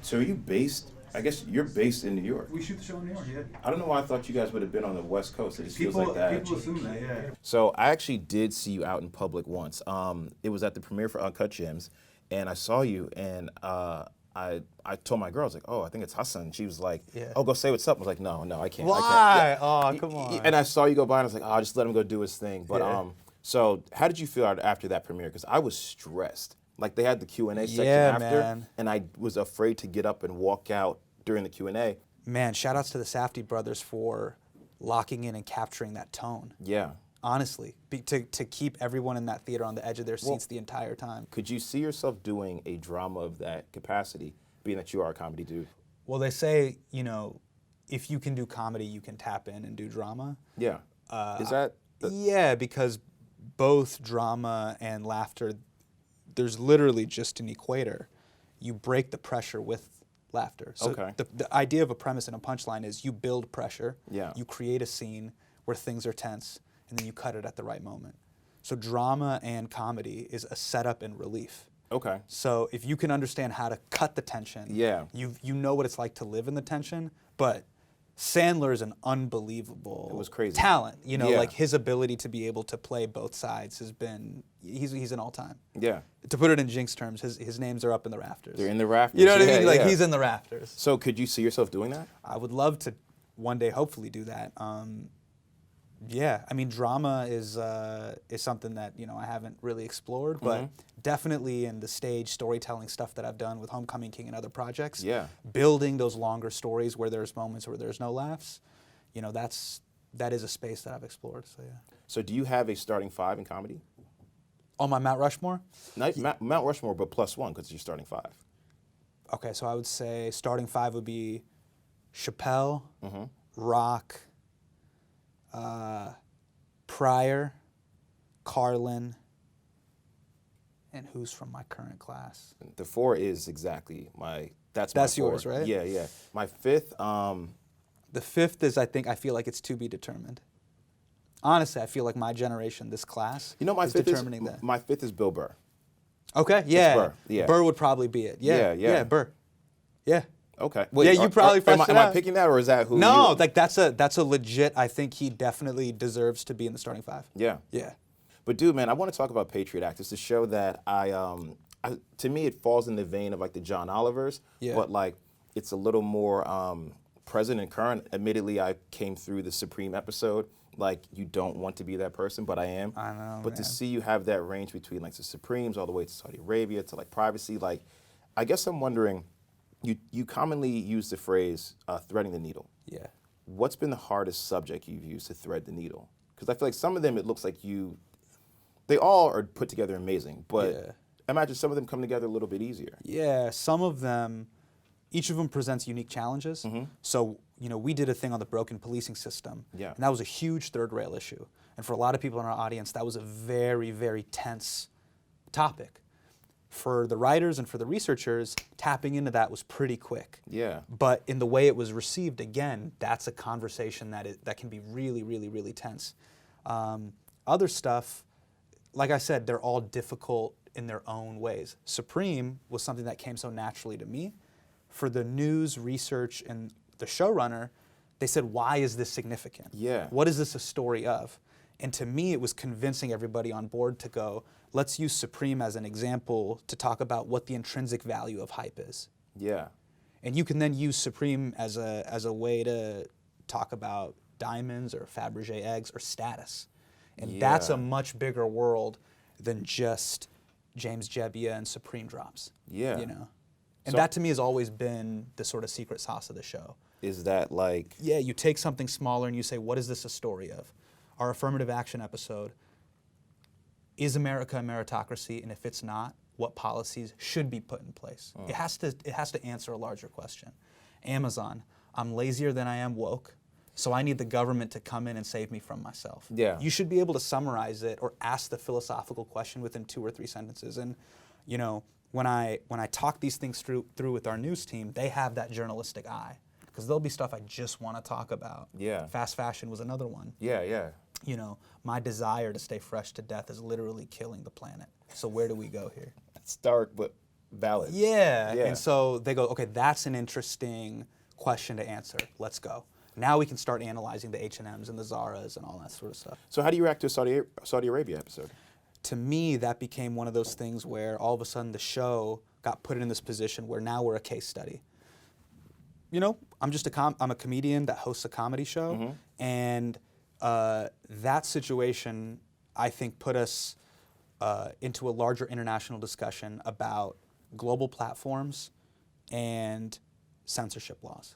So are you based? I guess you're based in New York. We shoot the show in New York, yeah. I don't know why I thought you guys would have been on the West Coast. It just feels like that. People assume that, yeah. So I actually did see you out in public once. It was at the premiere for Uncut Gems, and I saw you, and I told my girl, I was like, oh, I think it's Hasan. She was like, oh, go say what's up. I was like, no, I can't. Why? I can't. Oh, come on. And I saw you go by, and I was like, oh, just let him go do his thing. But so how did you feel after that premiere? Because I was stressed. Like they had the Q&A section after, man. and I was afraid to get up and walk out during the Q&A. Man, shout outs to the Safdie brothers for locking in and capturing that tone. Yeah. Honestly, to keep everyone in that theater on the edge of their seats the entire time. Could you see yourself doing a drama of that capacity, being that you are a comedy dude? Well, they say, if you can do comedy, you can tap in and do drama. Yeah. Is that? Yeah, because both drama and laughter, there's literally just an equator. You break the pressure with laughter. So the idea of a premise and a punchline is you build pressure, you create a scene where things are tense, and then you cut it at the right moment. So drama and comedy is a setup and relief. Okay. So if you can understand how to cut the tension, you know what it's like to live in the tension, but Sandler is an unbelievable talent. Like his ability to be able to play both sides has been, he's an all-time. Yeah. To put it in Jinx terms, his names are up in the rafters. They're in the rafters. You know what I mean? Like he's in the rafters. So could you see yourself doing that? I would love to one day hopefully do that. Yeah, I mean, drama is something that I haven't really explored, but definitely in the stage storytelling stuff that I've done with Homecoming King and other projects. Yeah, building those longer stories where there's moments where there's no laughs, that is a space that I've explored. So yeah. So do you have a starting five in comedy? On my Mount Rushmore? Not Mount Rushmore, but +1 because you're starting five. Okay, so I would say starting five would be Chappelle, Rock. Pryor, Carlin, and who's from my current class? The 4 is exactly that's yours, right? Yeah, yeah. My 5th. The 5th is I feel like it's to be determined. Honestly, I feel like my generation, this class, my is 5th determining that. My 5th is Bill Burr. Okay, yeah. Burr. Yeah. Burr would probably be it. Yeah, Burr. Yeah. Okay. Wait, yeah, you probably am I picking that, or is that who? No, like that's a legit. I think he definitely deserves to be in the starting 5. Yeah. Yeah. But dude, man, I want to talk about Patriot Act. It's a show that to me, it falls in the vein of like the John Olivers, but like it's a little more present and current. Admittedly, I came through the Supreme episode. Like you don't want to be that person, but I am. I know. But man. to see you have that range between like the Supremes all the way to Saudi Arabia to like privacy, like I guess I'm wondering. You commonly use the phrase threading the needle. Yeah. What's been the hardest subject you've used to thread the needle? Because I feel like some of them, it looks like they all are put together amazing, but imagine some of them come together a little bit easier. Yeah, some of them, each of them presents unique challenges. So, we did a thing on the broken policing system, and that was a huge third rail issue. And for a lot of people in our audience, that was a very, very tense topic. For the writers and for the researchers, tapping into that was pretty quick. Yeah. But in the way it was received, again, that's a conversation that can be really, really, really tense. Other stuff, like I said, they're all difficult in their own ways. Supreme was something that came so naturally to me. For the news, research, and the showrunner, they said, why is this significant? Yeah. What is this a story of? And to me, it was convincing everybody on board to go, let's use Supreme as an example to talk about what the intrinsic value of hype is. Yeah. And you can then use Supreme as a way to talk about diamonds or Fabergé eggs or status. And that's a much bigger world than just James Jebbia and Supreme drops. Yeah. And so, that to me has always been the sort of secret sauce of the show. Is that like... Yeah, you take something smaller and you say, what is this a story of? Our affirmative action episode, is America a meritocracy? And if it's not, what policies should be put in place? It has to answer a larger question. Amazon, I'm lazier than I am woke, so I need the government to come in and save me from myself. Yeah. You should be able to summarize it or ask the philosophical question within 2 or 3 sentences. And when I talk these things through with our news team, they have that journalistic eye. Because there'll be stuff I just want to talk about. Yeah. Fast fashion was another one. Yeah, yeah. My desire to stay fresh to death is literally killing the planet. So where do we go here? It's dark, but valid. Yeah. And so they go, okay, that's an interesting question to answer. Let's go. Now we can start analyzing the H&Ms and the Zaras and all that sort of stuff. So how do you react to a Saudi Arabia episode? To me, that became one of those things where all of a sudden the show got put in this position where now we're a case study. You know, I'm a comedian that hosts a comedy show, and that situation, I think, put us into a larger international discussion about global platforms and censorship laws.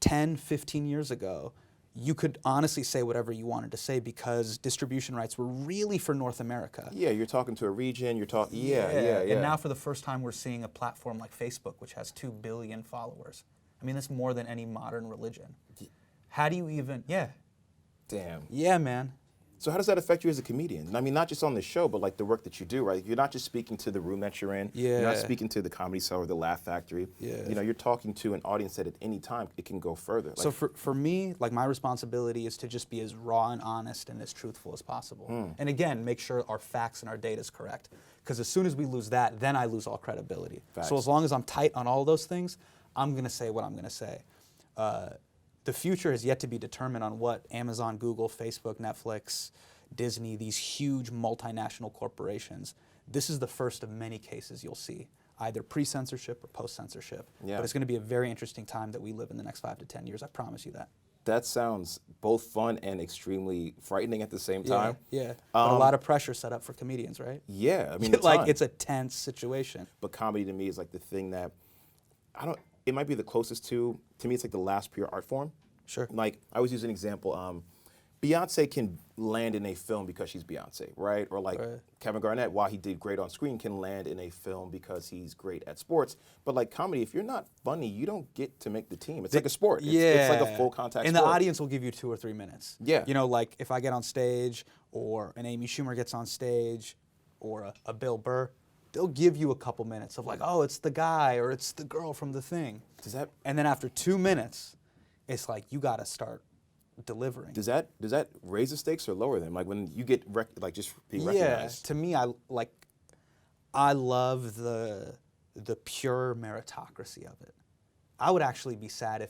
10, 15 years ago, you could honestly say whatever you wanted to say because distribution rights were really for North America. Yeah, you're talking to a region, you're talking, yeah. And now for the first time we're seeing a platform like Facebook, which has 2 billion followers. I mean, that's more than any modern religion. How do you even, Damn. Yeah, man. So how does that affect you as a comedian? I mean, not just on the show, but like the work that you do, right? You're not just speaking to the room that you're in. Yeah. You're not speaking to the Comedy Cellar or the Laugh Factory. Yeah. You know, you're talking to an audience that at any time it can go further. Like, so for me, like my responsibility is to just be as raw and honest and as truthful as possible. And again, make sure our facts and our data is correct. Because as soon as we lose that, then I lose all credibility. Facts. So as long as I'm tight on all those things, I'm going to say what I'm going to say. The future has yet to be determined on what Amazon, Google, Facebook, Netflix, Disney, these huge multinational corporations. This is the first of many cases you'll see, either pre-censorship or post-censorship. Yeah. But it's going to be a very interesting time that we live in the next 5 to 10 years. I promise you that. that sounds both fun and extremely frightening at the same time. Yeah. But a lot of pressure set up for comedians, right? Yeah, I mean, like it's a tense situation. But comedy to me is like the thing that it might be the closest to me, it's like the last pure art form. Sure. Like, I always use an example. Beyonce can land in a film because she's Beyonce, right? Or like Kevin Garnett, while he did great on screen, can land in a film because he's great at sports. But like comedy, if you're not funny, you don't get to make the team. It's like a sport. It's like a full contact and sport. the audience will give you 2 or 3 minutes. Yeah. You know, like if I get on stage or an Amy Schumer gets on stage or a Bill Burr, they'll give you a couple minutes of like, oh, it's the guy or it's the girl from The Thing. And then after 2 minutes, it's like you got to start delivering. Does that raise the stakes or lower them? Like when you get just being recognized? Yeah, to me, I love the pure meritocracy of it. I would actually be sad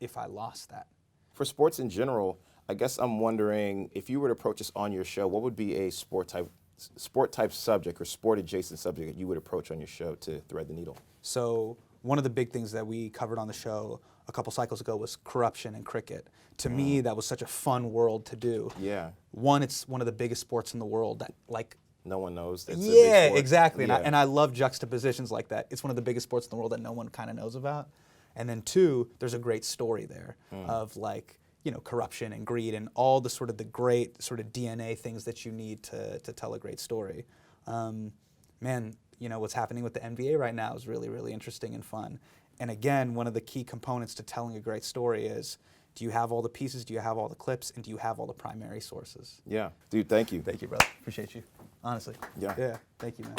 if I lost that. For sports in general, I guess I'm wondering if you were to approach this on your show, what would be a sport type subject or sport adjacent subject that you would approach on your show to thread the needle? So one of the big things that we covered on the show a couple cycles ago was corruption in cricket. To me, that was such a fun world to do. Yeah. One, it's one of the biggest sports in the world that no one knows. It's a big sport. Exactly. Yeah. And I love juxtapositions like that. It's one of the biggest sports in the world that no one kind of knows about. And then 2, there's a great story there of corruption and greed and all the great sort of DNA things that you need to tell a great story. What's happening with the NBA right now is really, really interesting and fun. And again, one of the key components to telling a great story is, do you have all the pieces, do you have all the clips, and do you have all the primary sources? Yeah. Dude, thank you. Thank you, brother. Appreciate you. Honestly. Yeah. Yeah. Thank you, man.